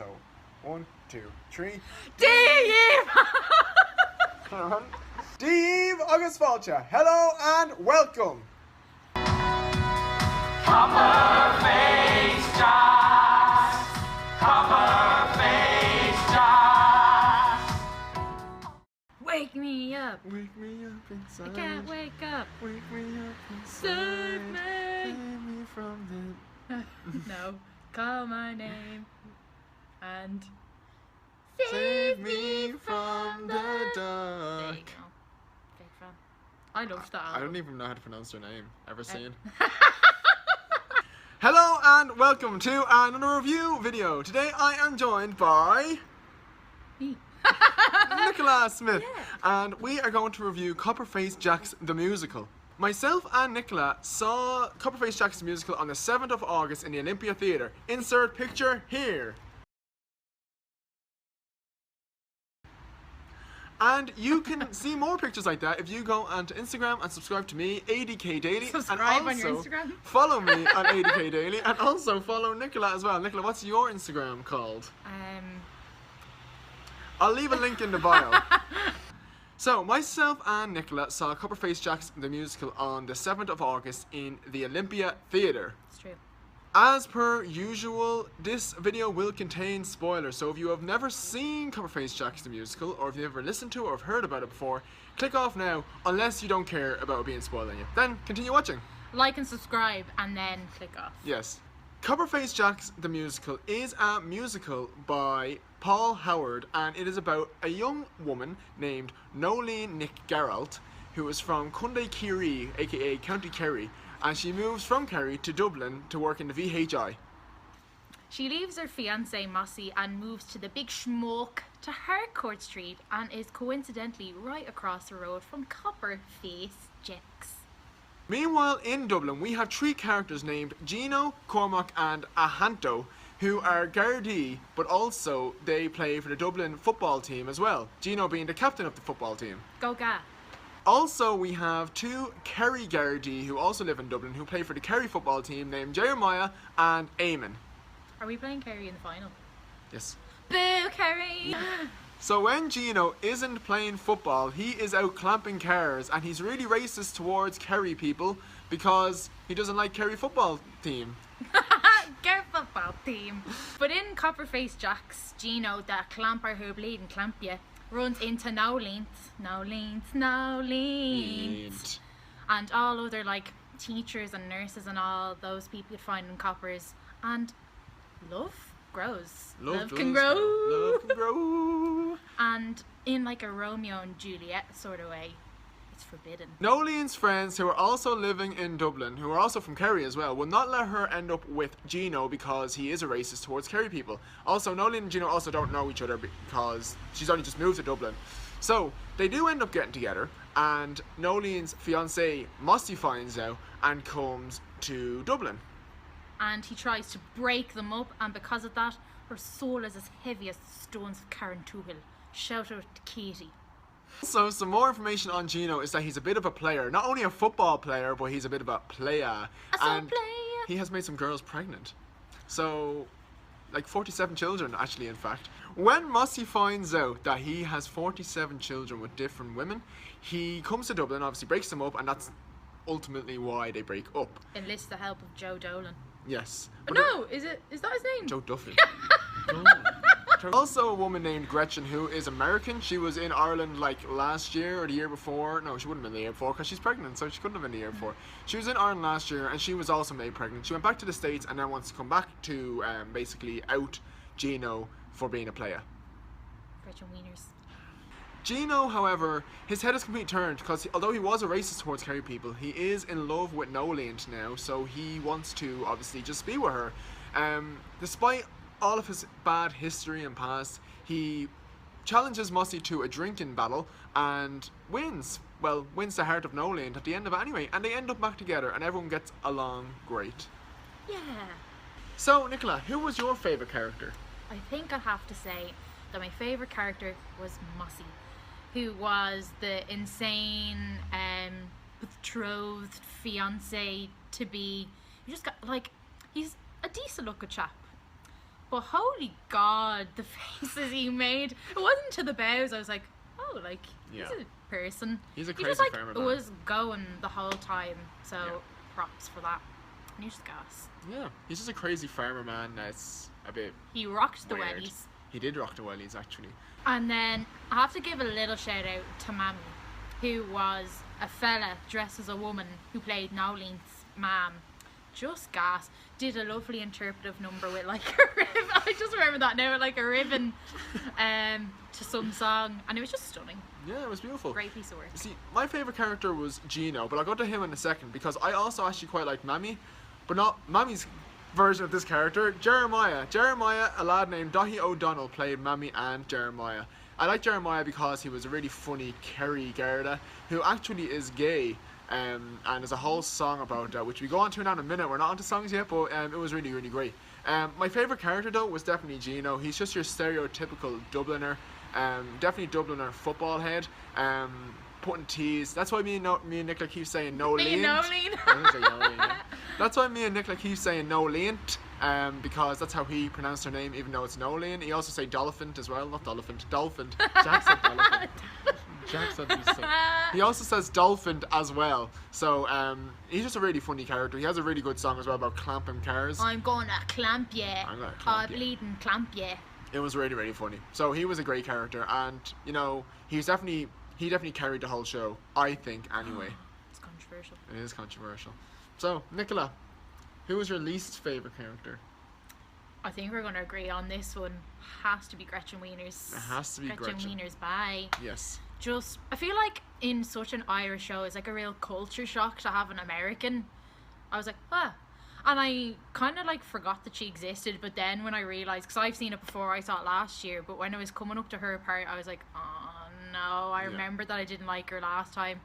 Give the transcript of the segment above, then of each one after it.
So, 1, 2, 3. Dave! Dave agus Falcha, hello and welcome. Copper-faced Josh, Copper-faced Josh. Wake me up. Wake me up inside. I can't wake up. Wake me up inside. Save me. Save me from No, call my name and Save me from the There you dark. go. Big fan. I loved that I album. don't even know how to pronounce her name. Ever seen? Hello and welcome to another review video. Today I am joined by Me. Nicola Smith, Yeah. and we are going to review Copperface Jacks the Musical. Myself and Nicola saw Copperface Jacks the Musical on the 7th of August in the Olympia Theatre. Insert picture here. And you can see more pictures like that if you go onto Instagram and subscribe to me, ADK Daily. Subscribe and on your also Instagram? follow me on ADK Daily, and also follow Nicola as well. Nicola, what's your Instagram called? I'll leave a link in the bio. So, myself and Nicola saw Copperface Jacks the Musical on the 7th of August in the Olympia Theatre. It's true. As per usual, this video will contain spoilers, so if you have never seen Copperface Jacks the Musical, or if you've never listened to or have heard about it before, click off now, unless you don't care about it being spoiled on you. Then, continue watching. Like and subscribe and then click off. Yes. Copperface Jacks the Musical is a musical by Paul Howard, and it is about a young woman named Nolene Nick Geralt, who is from Cunday Kerry, aka County Kerry, and she moves from Kerry to Dublin to work in the VHI. She leaves her fiance Mossy and moves to the big smoke to Harcourt Street and is coincidentally right across the road from Copperface Jacks. Meanwhile, in Dublin, we have three characters named Gino, Cormac, and Ahanto, who are Gardaí, but also they play for the Dublin football team as well, Gino being the captain of the football team. Go Ga. Also, we have two Kerry Gardaí who also live in Dublin, who play for the Kerry football team, named Jeremiah and Eamon. Are we playing Kerry in the final? Yes. Boo, Kerry! So when Gino isn't playing football, he is out clamping cars, and he's really racist towards Kerry people because he doesn't like Kerry football team. Get football team. But in Copperface Jacks, Gino, the clamper who bleed and clamp you, runs into Nolene, and all other like teachers and nurses and all those people you'd find in Coppers, and love grows. Love can grow. Love can grow. And in like a Romeo and Juliet sort of way, it's forbidden. Nolene's friends, who are also living in Dublin, who are also from Kerry as well, will not let her end up with Gino because he is a racist towards Kerry people. Also, Nolene and Gino also don't know each other because she's only just moved to Dublin. So, they do end up getting together, and Nolene's fiancé, Mossy, finds out and comes to Dublin. And he tries to break them up, and because of that, her soul is as heavy as the stones of Carrantoohil. Shout out to Katie. So, some more information on Gino is that he's a bit of a player. Not only a football player, but he's a bit of a player. And he has made some girls pregnant. So, like 47 children, actually, in fact. When Mossy finds out that he has 47 children with different women, he comes to Dublin, obviously breaks them up, and that's ultimately why they break up. Enlists the help of Joe Dolan. Yes. But no, is that his name? Joe Duffy. Also a woman named Gretchen, who is American. She was in Ireland like last year or the year before. No, she wouldn't have been the year before because she's pregnant, so she couldn't have been the year before. She was in Ireland last year and she was also made pregnant. She went back to the States and then wants to come back to basically out Gino for being a player. Gretchen Wieners. Gino, however, his head is completely turned because although he was a racist towards Kerry people, he is in love with Nolene now, so he wants to obviously just be with her. Despite all of his bad history and past, he challenges Mossy to a drinking battle and wins. Well, wins the heart of Nolene at the end of it anyway, and they end up back together and everyone gets along great. Yeah. So, Nicola, who was your favourite character? I think I'll have to say that my favourite character was Mossy, who was the insane betrothed fiance to be. You just got like, he's a decent looking chap, But holy God, the faces he made. It wasn't to the bows. I was like, oh, like, Yeah. he's a person. He's a He crazy just, like, farmer man. was going the whole time. So, Yeah. props for that. And he's just gas. Yeah, he's just a crazy farmer man that's a bit He rocked the weird. wellies. He did rock the wellies, actually. And then I have to give a little shout out to Mammy, who was a fella dressed as a woman who played Nolene's mom. Just gas. Did a lovely interpretive number with like a ribbon. I just remember that now, with like a ribbon to some song, and it was just stunning. Yeah, it was beautiful. Great piece of work. See, my favourite character was Gino, but I'll go to him in a second because I also actually quite like Mammy, but not Mammy's version of this character, Jeremiah. Jeremiah, a lad named Dahi O'Donnell, played Mammy and Jeremiah. I like Jeremiah because he was a really funny Kerry Garda, who actually is gay, and there's a whole song about that, which we go on to now in a minute. We're not onto songs yet, but it was really, really great. My favourite character, though, was definitely Gino. He's just your stereotypical Dubliner, definitely Dubliner football head, putting teas. That's why me and Nicola keep saying no Me and lean. Nolene. That's why me and Nicola keep saying no leant, because that's how he pronounced her name, even though it's Nolene. He also say Dolphin as well, not Dolphin, Dolphin. Jack said Dolphin. Jack said he said. He also says Dolphin as well. So he's just a really funny character. He has a really good song as well about clamping cars. I'm gonna clamp ya. I'm gonna clamp ya. Bleeding clamp ya. It was really, really funny. So he was a great character, and you know, he definitely carried the whole show, I think, anyway. It's controversial. It is controversial. So, Nicola, who was your least favourite character? I think we're gonna agree on this one. Has to be Gretchen Wieners. It has to be Gretchen. Wieners, bye. Yes. Just, I feel like in such an Irish show, it's like a real culture shock to have an American. I was like, ah. And I kind of like forgot that she existed, but then when I realised, because I've seen it before, I saw it last year, but when I was coming up to her part, I was like, oh no, I remembered that I didn't like her last time.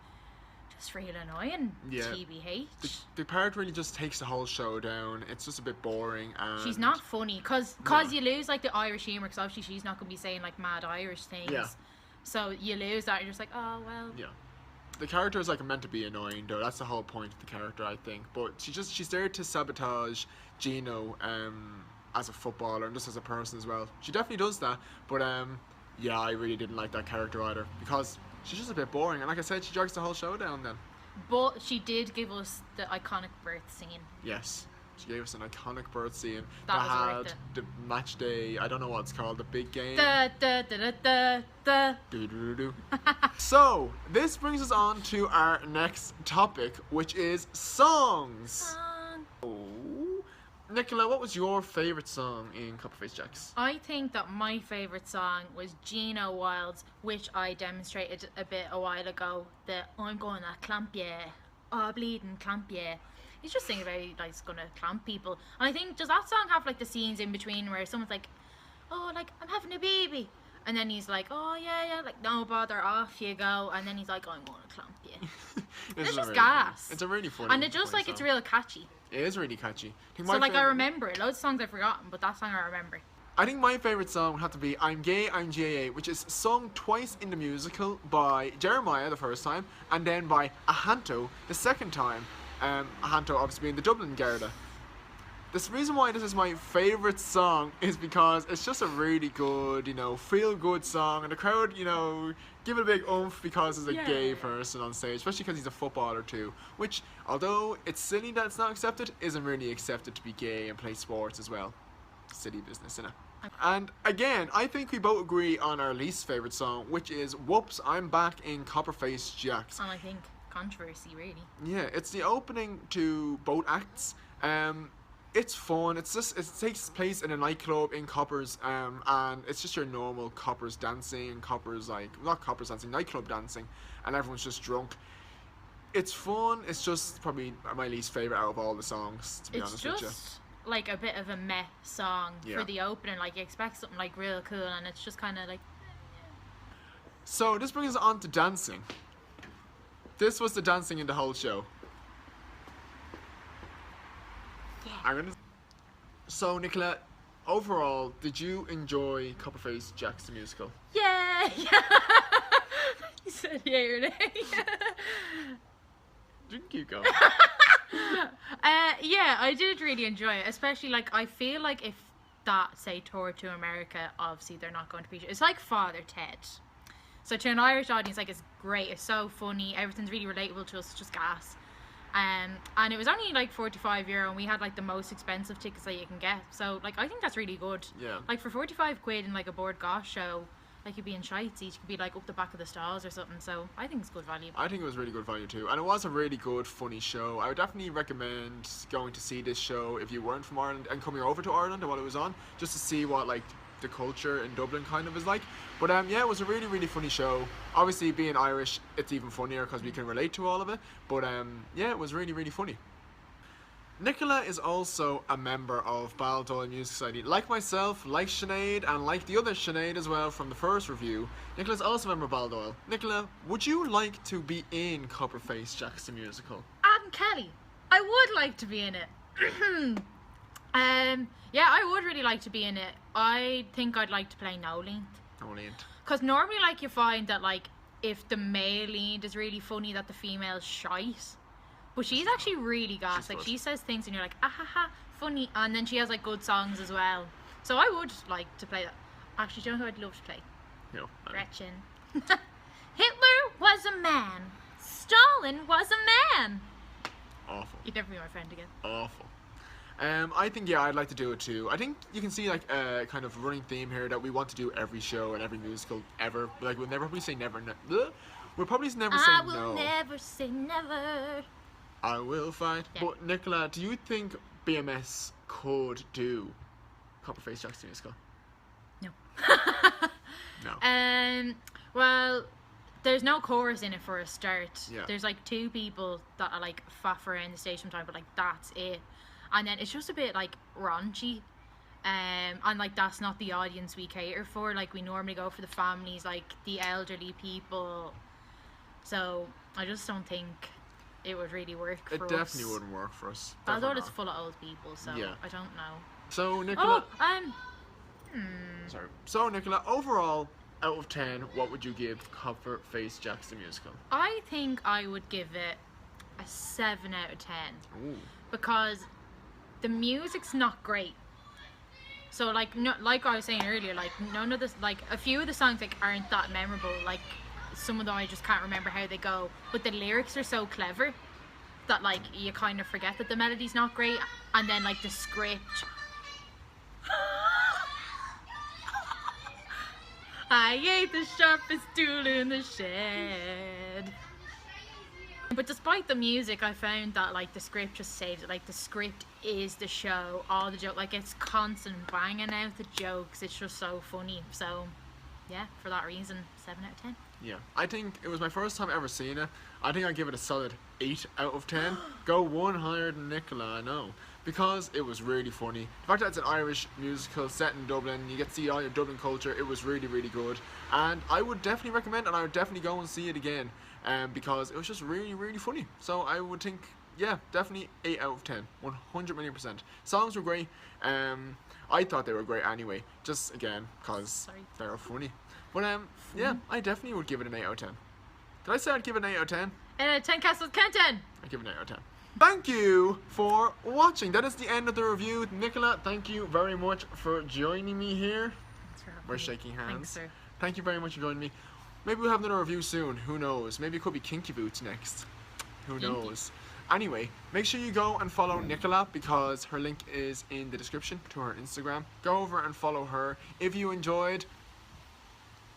Just real annoying. Yeah. TBH. The part really just takes the whole show down. It's just a bit boring. And She's not funny, because No. you lose like the Irish humour, because obviously she's not going to be saying like mad Irish things. Yeah. So you lose that, and you're just like, oh well. Yeah. The character is like meant to be annoying, though. That's the whole point of the character, I think. But she's there to sabotage Gino as a footballer and just as a person as well. She definitely does that. But yeah, I really didn't like that character either because she's just a bit boring. And like I said, she drags the whole show down then. But she did give us the iconic birth scene. Yes. She gave us an iconic birth scene That was had worth it. the match day, I don't know what it's called, the big game. Da, da, da, da, da, da. Do-do-do-do. So, this brings us on to our next topic, which is songs. Oh. Nicola, what was your favourite song in Copperface Jacks? I think that my favourite song was Gino Wild's, which I demonstrated a bit a while ago. The I'm gonna clamp ya, oh bleeding clamp ya. He's just singing about like he's gonna clamp people. And I think, does that song have like the scenes in between where someone's like, oh, like I'm having a baby, and then he's like, oh yeah, like no bother, off you go, and then he's like, I'm gonna clamp you. It's just gas. It's a really funny. And it just funny like it's song. real catchy. It is really catchy. So like I remember it. Loads of songs I've forgotten, but that song I remember. I think my favourite song would have to be I'm Gay, I'm GAA, which is sung twice in the musical by Jeremiah the first time, and then by Ahanto the second time. Ahanto obviously being the Dublin Garda. The reason why this is my favourite song is because it's just a really good, you know, feel-good song, and the crowd, you know, give it a big oomph because there's a gay person on stage, especially because he's a footballer too, which, although it's silly that it's not accepted, isn't really accepted to be gay and play sports as well. Silly business, innit? And again, I think we both agree on our least favourite song, which is Whoops, I'm Back in Copperface Jacks. And I think controversy, really. Yeah, it's the opening to both acts. It's fun. It takes place in a nightclub in Coppers, and it's just your normal Coppers dancing, nightclub dancing, and everyone's just drunk. It's fun. It's just probably my least favourite out of all the songs, to be honest with you. It's just like a bit of a meh song Yeah. for the opening. Like you expect something like real cool, and it's just kind of like. So this brings us on to dancing. This was the dancing in the whole show. Yeah. So Nicola, overall, did you enjoy Copperface Jacks the musical? Yeah. You said yeah or nay. You can keep going. Yeah, I did really enjoy it. Especially like I feel like if that say tour to America, obviously they're not going to be. It's like Father Ted. So to an Irish audience, like, it's great. It's so funny. Everything's really relatable to us. It's just gas. And it was only like €45, and we had like the most expensive tickets that you can get. So like, I think that's really good. Yeah. Like for 45 quid in like a board gosh show, like you'd be in shites. You could be like up the back of the stalls or something. So I think it's good value. I think it was really good value too, and it was a really good, funny show. I would definitely recommend going to see this show if you weren't from Ireland and coming over to Ireland while it was on, just to see what like the culture in Dublin kind of is like. But yeah, it was a really, really funny show. Obviously, being Irish, it's even funnier because we can relate to all of it. But yeah, it was really, really funny. Nicola is also a member of Baldoyle Music Society. Like myself, like Sinead, and like the other Sinead as well from the first review, Nicola's also a member of Baldoyle. Nicola, would you like to be in Copperface Jack's the Musical? Adam Kelly, I would like to be in it. Yeah, I would really like to be in it. I think I'd like to play no lead. No lead. Because normally, like, you find that, like, if the male lead is really funny, that the female's shite. But she's actually really gas. She's Like, good. she says things and you're like, ah ha ha, funny. And then she has, like, good songs as well. So I would like to play that. Actually, do you know who I'd love to play? No. Gretchen. Hitler was a man. Stalin was a man. Awful. You'd never be my friend again. Awful. I think, yeah, I'd like to do it too. I think you can see like a kind of running theme here that we want to do every show and every musical ever. Like, we'll never probably say never. We'll probably never say I no. will never say never. I will fight. Yeah. But Nicola, do you think BMS could do Copperface Jack's the Musical? No. No. Well, there's no chorus in it for a start. Yeah. There's like two people that are like faff around the stage sometimes, but like that's it. And then it's just a bit like raunchy. And like that's not the audience we cater for. Like we normally go for the families, like the elderly people. So I just don't think it would really work for us. It definitely wouldn't work for us. Although Definitely it's not. full of old people, so Yeah. I don't know. So Nicola. Oh, Sorry. So Nicola, overall, out of 10, what would you give Copperface Jack's the Musical? I think I would give it a 7 out of 10. Ooh. Because the music's not great. So like no, like I was saying earlier, like none of this, like a few of the songs like aren't that memorable. Like some of them I just can't remember how they go. But the lyrics are so clever that like you kind of forget that the melody's not great, and then like the script. I ate the sharpest tool in the shed. But despite the music, I found that like the script just saves it. Like the script is the show, all the joke, like it's constant banging out the jokes. It's just so funny. So yeah, for that reason, 7 out of 10. Yeah, I think it was my first time ever seeing it. I think I'd give it a solid 8 out of 10. Go one higher than Nicola, I know. Because it was really funny. The fact that it's an Irish musical set in Dublin, you get to see all your Dublin culture, it was really, really good. And I would definitely recommend, and I would definitely go and see it again. Because it was just really, really funny. So I would think, yeah, definitely 8 out of 10. 100 million %. Songs were great. I thought they were great anyway. Just, again, because they were funny. But, yeah, I definitely would give it an 8 out of 10. Did I say I'd give it an 8 out of 10? 10 castles count 10. I'd give it an 8 out of 10. Thank you for watching. That is the end of the review. Nicola, thank you very much for joining me here. Thanks for having We're me. shaking hands. Thanks, sir. Thank you very much for joining me. Maybe we'll have another review soon. Who knows? Maybe it could be Kinky Boots next. Who Kinky. knows? Anyway, make sure you go and follow Nicola because her link is in the description to her Instagram. Go over and follow her. If you enjoyed,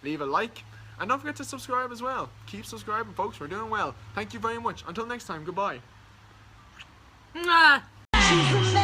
leave a like. And don't forget to subscribe as well. Keep subscribing, folks. We're doing well. Thank you very much. Until next time, goodbye. Mwah! She's